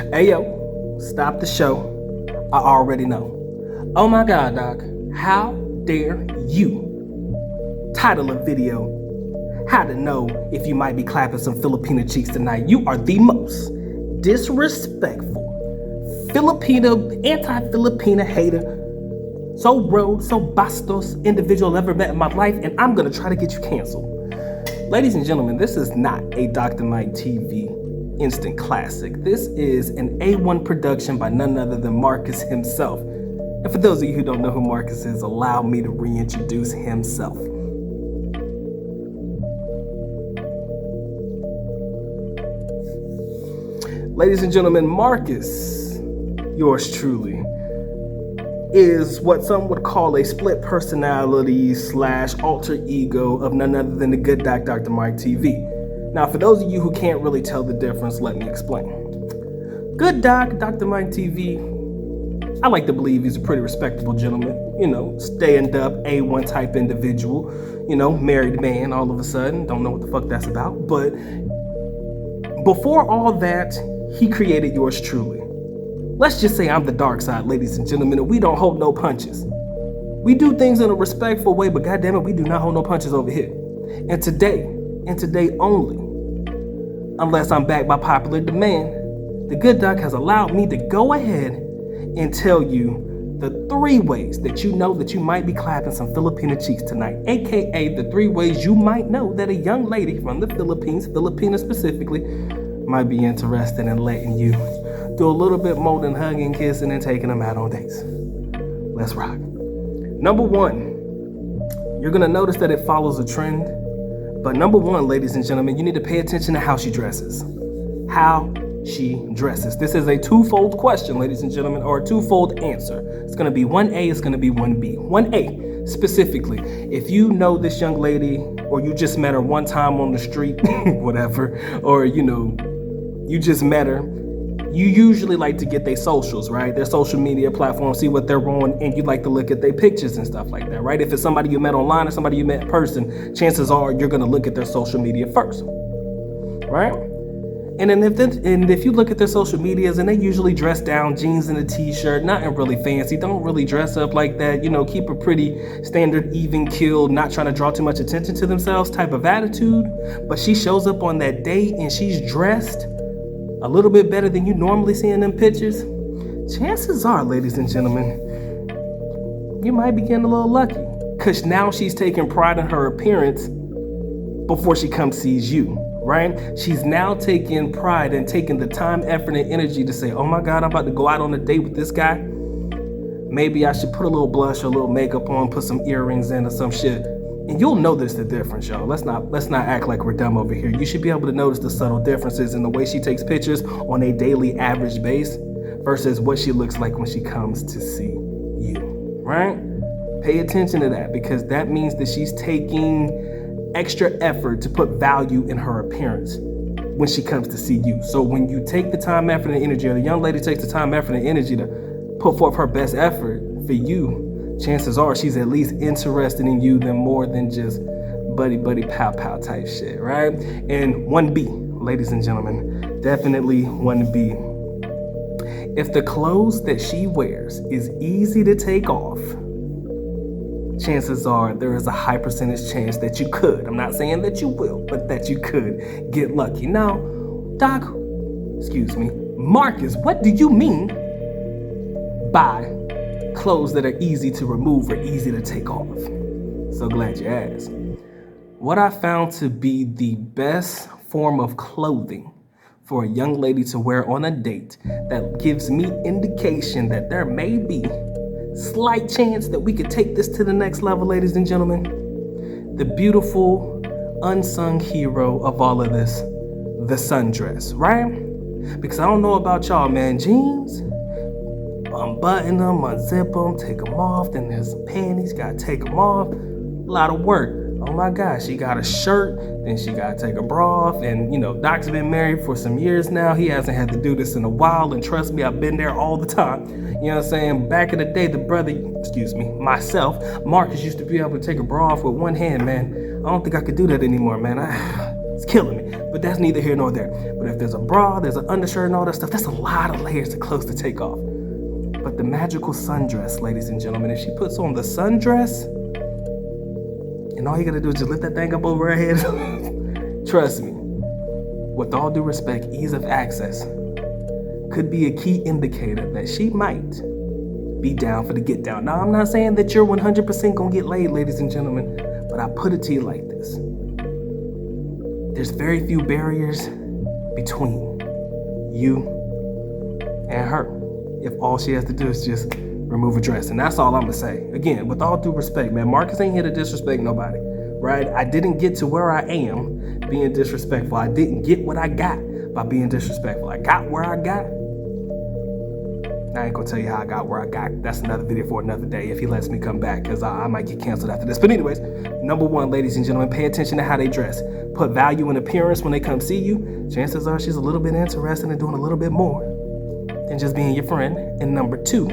Hey yo, stop the show. I already know. Oh my god, Doc. How dare you? Title of video: How to know if you might be clapping some Filipina cheeks tonight. You are the most disrespectful anti-Filipina hater, so rude, so bastos individual I've ever met in my life, and I'm gonna try to get you canceled. Ladies and gentlemen, this is not a Dr. Mike TV instant classic. This is an A1 production by none other than Marcus himself. And for those of you who don't know who Marcus is, allow me to reintroduce himself. Ladies and gentlemen, Marcus, yours truly, is what some would call a split personality / alter ego of none other than the good Dr. Mike TV. Now, for those of you who can't really tell the difference, let me explain. Good Dr. Mike TV, I like to believe he's a pretty respectable gentleman, stand up, A1 type individual, married man all of a sudden, don't know what the fuck that's about. But before all that, he created yours truly. Let's just say I'm the dark side, ladies and gentlemen, and we don't hold no punches. We do things in a respectful way, but goddammit, we do not hold no punches over here. And today only, unless I'm backed by popular demand, the good doc has allowed me to go ahead and tell you the 3 ways that you know that you might be clapping some Filipina cheeks tonight, aka the 3 ways you might know that a young lady from the Philippines, Filipina specifically, might be interested in letting you do a little bit more than hugging, kissing, and taking them out on dates. Let's rock. Number 1, you're gonna notice that it follows a trend. But number 1, ladies and gentlemen, you need to pay attention to how she dresses. How she dresses. This is a 2-fold question, ladies and gentlemen, or a 2-fold answer. It's gonna be 1A, it's gonna be 1B. 1A, specifically, if you know this young lady, or you just met her one time on the street, whatever, or you just met her, you usually like to get their socials, right? Their social media platforms, see what they're on, and you like to look at their pictures and stuff like that, right? If it's somebody you met online or somebody you met in person, chances are you're gonna look at their social media first, right? And then if you look at their social medias, and they usually dress down, jeans and a t-shirt, nothing really fancy, don't really dress up like that, keep a pretty standard, even keel, not trying to draw too much attention to themselves type of attitude. But she shows up on that date and she's dressed a little bit better than you normally see in them pictures. Chances are, ladies and gentlemen, you might be getting a little lucky, because now she's taking pride in her appearance before she comes sees you, right? She's now taking pride and taking the time, effort, and energy to say, oh my God, I'm about to go out on a date with this guy. Maybe I should put a little blush or a little makeup on, put some earrings in or some shit. And you'll notice the difference, y'all. Let's not act like we're dumb over here. You should be able to notice the subtle differences in the way she takes pictures on a daily average base versus what she looks like when she comes to see you, right? Pay attention to that, because that means that she's taking extra effort to put value in her appearance when she comes to see you. So when you take the time, effort, and energy, or the young lady takes the time, effort, and energy to put forth her best effort for you, chances are she's at least interested in you than more than just buddy pow type shit, right? And 1B, ladies and gentlemen, definitely 1B. If the clothes that she wears is easy to take off, chances are there is a high percentage chance that you could, I'm not saying that you will, but that you could get lucky. Now, Marcus, what do you mean by clothes that are easy to remove or easy to take off? So glad you asked. What I found to be the best form of clothing for a young lady to wear on a date that gives me indication that there may be slight chance that we could take this to the next level, ladies and gentlemen, the beautiful unsung hero of all of this, the sundress, right? Because I don't know about y'all, man, jeans, unbutton them, unzip them, take them off, then there's some panties, gotta take them off, a lot of work. Oh my gosh, she got a shirt, then she gotta take her bra off, and Doc's been married for some years now, he hasn't had to do this in a while, and trust me, I've been there all the time. You know what I'm saying? Back in the day, myself, Marcus used to be able to take a bra off with one hand, man. I don't think I could do that anymore, man. It's killing me. But that's neither here nor there. But if there's a bra, there's an undershirt and all that stuff, that's a lot of layers of clothes to take off. But the magical sundress, ladies and gentlemen, if she puts on the sundress, and all you gotta do is just lift that thing up over her head, trust me, with all due respect, ease of access could be a key indicator that she might be down for the get down. Now, I'm not saying that you're 100% gonna get laid, ladies and gentlemen, but I put it to you like this. There's very few barriers between you and her if all she has to do is just remove a dress. And that's all I'm gonna say. Again, with all due respect, man, Marcus ain't here to disrespect nobody, right? I didn't get to where I am being disrespectful. I didn't get what I got by being disrespectful. I got where I got. I ain't gonna tell you how I got where I got. That's another video for another day if he lets me come back, because I might get canceled after this. But anyways, number one, ladies and gentlemen, pay attention to how they dress. Put value in appearance when they come see you. Chances are she's a little bit interested in doing a little bit more than just being your friend. And number two,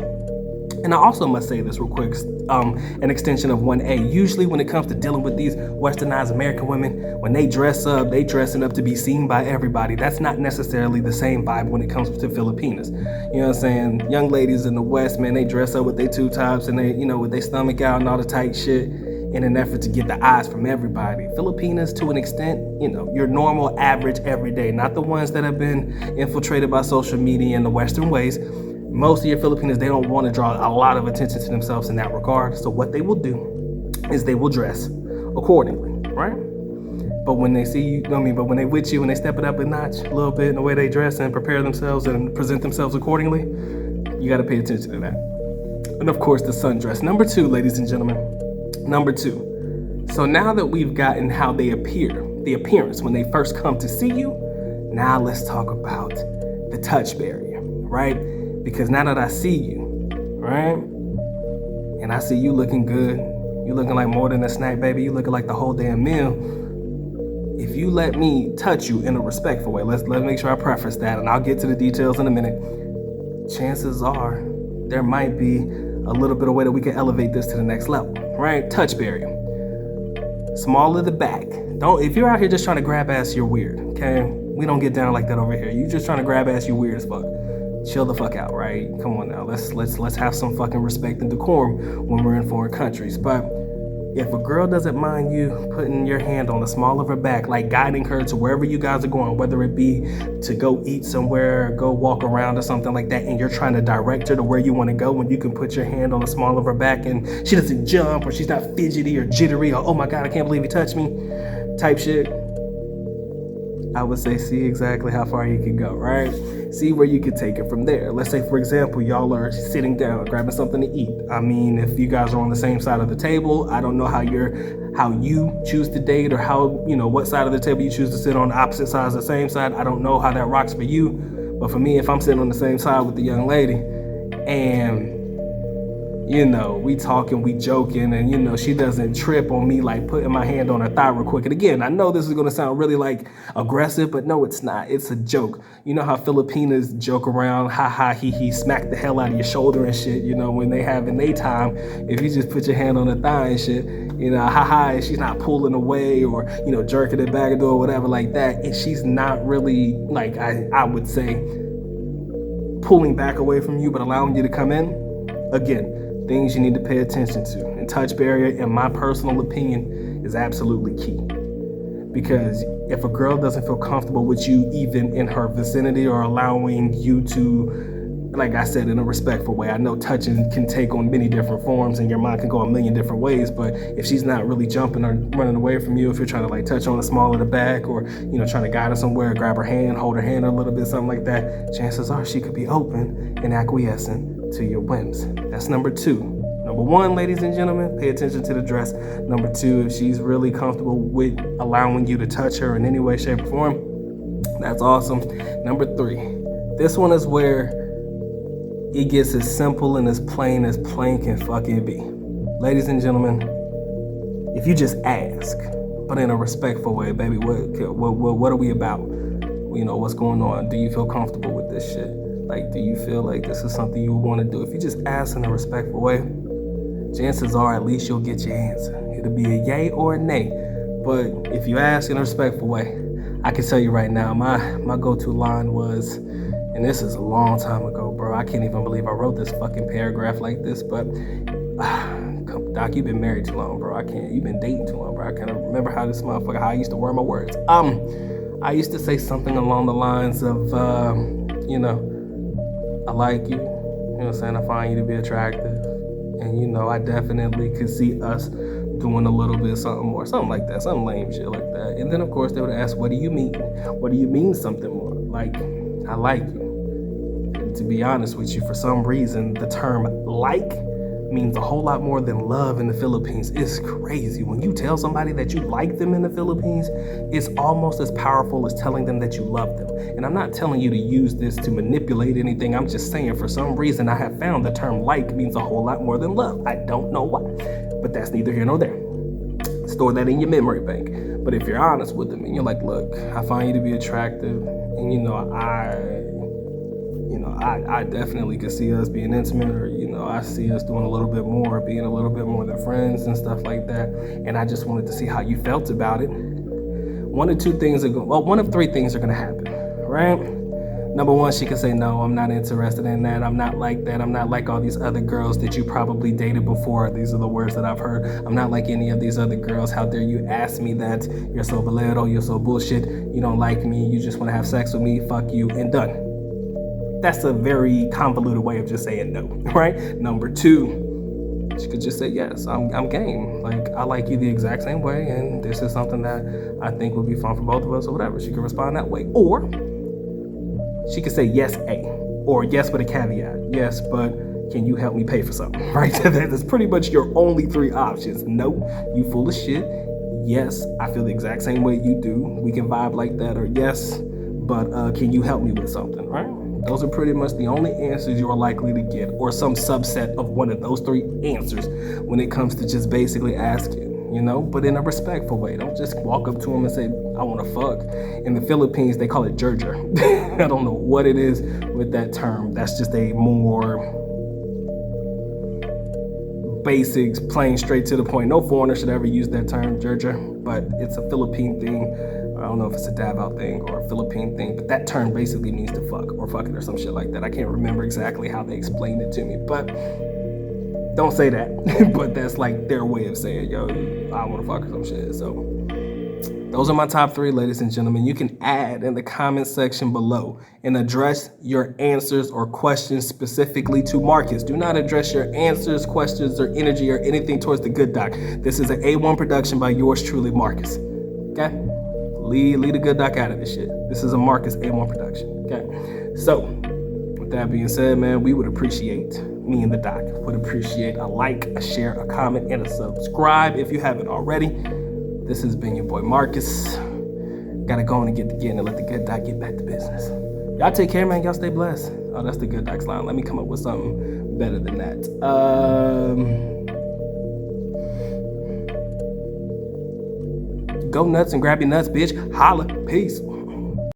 and I also must say this real quick, an extension of 1A. Usually when it comes to dealing with these westernized American women, when they dress up, they dressing up to be seen by everybody. That's not necessarily the same vibe when it comes to Filipinas. You know what I'm saying? Young ladies in the West, man, they dress up with their two tops and they, you know, with their stomach out and all the tight shit in an effort to get the eyes from everybody. Filipinas, to an extent, you know, your normal, average, everyday, not the ones that have been infiltrated by social media and the Western ways. Most of your Filipinos, they don't want to draw a lot of attention to themselves in that regard. So what they will do is they will dress accordingly, right? But when they see you, but when they with you and they step it up a notch a little bit in the way they dress and prepare themselves and present themselves accordingly, you got to pay attention to that. And of course, the sundress. Number two, ladies and gentlemen, number two. So now that we've gotten how they appear, the appearance when they first come to see you, now let's talk about the touch barrier, right? Because now that I see you, right, and I see you looking good, you looking like more than a snack, baby, you looking like the whole damn meal. If you let me touch you in a respectful way, let's make sure I preface that, and I'll get to the details in a minute. Chances are there might be a little bit of way that we can elevate this to the next level, right? Touch barrier. Smaller the back. If you're out here just trying to grab ass, you're weird, okay? We don't get down like that over here. You just trying to grab ass, you weird as fuck. Chill the fuck out, right? Come on now, let's have some fucking respect and decorum when we're in foreign countries. But if a girl doesn't mind you putting your hand on the small of her back, like guiding her to wherever you guys are going, whether it be to go eat somewhere, go walk around or something like that, and you're trying to direct her to where you want to go, when you can put your hand on the small of her back and she doesn't jump or she's not fidgety or jittery or, oh my God, I can't believe he touched me type shit, I would say see exactly how far you can go, right? See where you could take it from there. Let's say, for example, y'all are sitting down, grabbing something to eat. I mean, if you guys are on the same side of the table, I don't know how you choose to date or how, you know, what side of the table you choose to sit on, opposite sides, the same side. I don't know how that rocks for you. But for me, if I'm sitting on the same side with the young lady and, you know, we talking, we joking, and, you know, she doesn't trip on me like putting my hand on her thigh real quick. And again, I know this is going to sound really like aggressive, but no, it's not. It's a joke. You know how Filipinas joke around, ha ha, he he, smack the hell out of your shoulder and shit, you know, when they have in their time, if you just put your hand on her thigh and shit, you know, ha ha, and she's not pulling away or, you know, jerking it back or whatever like that, and she's not really, like, I would say, pulling back away from you, but allowing you to come in, again, things you need to pay attention to. And touch barrier, in my personal opinion, is absolutely key. Because if a girl doesn't feel comfortable with you even in her vicinity or allowing you to, like I said, in a respectful way, I know touching can take on many different forms and your mind can go a million different ways, but if she's not really jumping or running away from you, if you're trying to like touch on the small of the back or, you know, trying to guide her somewhere, grab her hand, hold her hand a little bit, something like that, chances are she could be open and acquiescent to your whims. That's number two. Number one, ladies and gentlemen, pay attention to the dress. Number two, if she's really comfortable with allowing you to touch her in any way, shape, or form, that's awesome. Number three, this one is where it gets as simple and as plain can fucking be. Ladies and gentlemen, if you just ask, but in a respectful way, baby, what are we about? You know, what's going on? Do you feel comfortable with this shit? Like, do you feel like this is something you would want to do? If you just ask in a respectful way, chances are at least you'll get your answer. It'll be a yay or a nay. But if you ask in a respectful way, I can tell you right now, my go-to line was, and this is a long time ago, bro. I can't even believe I wrote this fucking paragraph like this, but Doc, you've been married too long, bro. I can't. You've been dating too long, bro. I can't remember how I used to word my words. I used to say something along the lines of, I like you. You know what I'm saying? I find you to be attractive. And, I definitely could see us doing a little bit of something more. Something like that. Some lame shit like that. And then, of course, they would ask, what do you mean? What do you mean something more? Like, I like you. And to be honest with you, for some reason, the term like means a whole lot more than love in the Philippines. It's crazy. When you tell somebody that you like them in the Philippines, it's almost as powerful as telling them that you love them. And I'm not telling you to use this to manipulate anything. I'm just saying, for some reason, I have found the term like means a whole lot more than love. I don't know why, but that's neither here nor there. Store that in your memory bank. But if you're honest with them and you're like, look, I find you to be attractive, and I definitely could see us being intimate, or I see us doing a little bit more, being a little bit more than friends and stuff like that. And I just wanted to see how you felt about it. One of three things are gonna happen, right? Number one, she could say, no, I'm not interested in that. I'm not like that. I'm not like all these other girls that you probably dated before. These are the words that I've heard. I'm not like any of these other girls. How dare you ask me that? You're so bolero, you're so bullshit. You don't like me. You just want to have sex with me. Fuck you, and done. That's a very convoluted way of just saying no, right? Number two, she could just say, yes, I'm game. Like, I like you the exact same way, and this is something that I think would be fun for both of us, or whatever. She could respond that way. Or she could say yes, or yes with a caveat. Yes, but can you help me pay for something, right? That's pretty much your only three options. No, you full of shit. Yes, I feel the exact same way you do. We can vibe like that. Or yes, but can you help me with something, right? Those are pretty much the only answers you are likely to get, or some subset of one of those three answers when it comes to just basically asking, but in a respectful way. Don't just walk up to them and say, I want to fuck. In the Philippines, they call it jerjer. I don't know what it is with that term. That's just a more basics, plain straight to the point. No foreigner should ever use that term, jerjer, but it's a Philippine thing. I don't know if it's a Davao thing or a Philippine thing, but that term basically means to fuck or fuck it or some shit like that. I can't remember exactly how they explained it to me, but don't say that. But that's like their way of saying, yo, I want to fuck or some shit. So those are my top three, ladies and gentlemen. You can add in the comment section below and address your answers or questions specifically to Marcus. Do not address your answers, questions, or energy or anything towards the good doc. This is an A1 production by yours truly, Marcus. Okay? Leave the good doc out of this shit. This is a Marcus A1 production. Okay? So, with that being said, man, we would appreciate, me and the doc would appreciate a like, a share, a comment, and a subscribe if you haven't already. This has been your boy Marcus. Gotta go on and get and let the good doc get back to business. Y'all take care, man. Y'all stay blessed. Oh, that's the good doc's line. Let me come up with something better than that. Go nuts and grab your nuts, bitch. Holla. Peace.